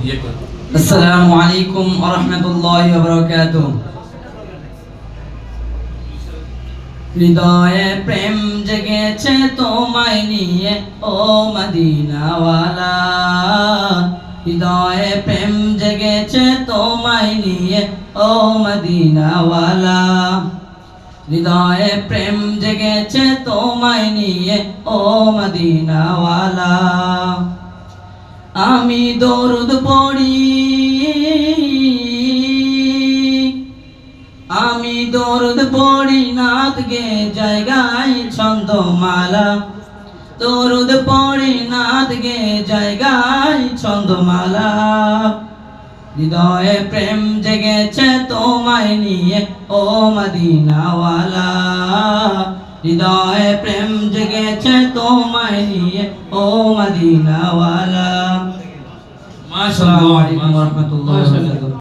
আসসালামু আলাইকুম ওয়া রাহমাতুল্লাহি ওয়া বারাকাতুহু। হৃদয়ে প্রেম জেগেছে তোমায় নিয়ে ও মদিনাওয়ালা, হৃদয়ে প্রেম জেগেছে তোমায় নিয়ে ও মদিনাওয়ালা, হৃদয়ে প্রেম জেগেছে তোমায় নিয়ে ও মদিনাওয়ালা। আমি দরুদ পড়ি, আমি দরুদ পড়ি নাত গে জায়গায় ছন্দমালা, দরুদ পড়ি নাত গে জায়গায় ছন্দমালা। হৃদয়ে প্রেম জেগেছে তোমায় নিয়ে ও মদিনাওয়ালা, হৃদয়ে প্রেম জেগেছে তোমায় নিয়ে ও মদিনাওয়ালা। আসসালামু আলাইকুম ওয়া রাহমাতুল্লাহি ওয়া বারাকাতুহু।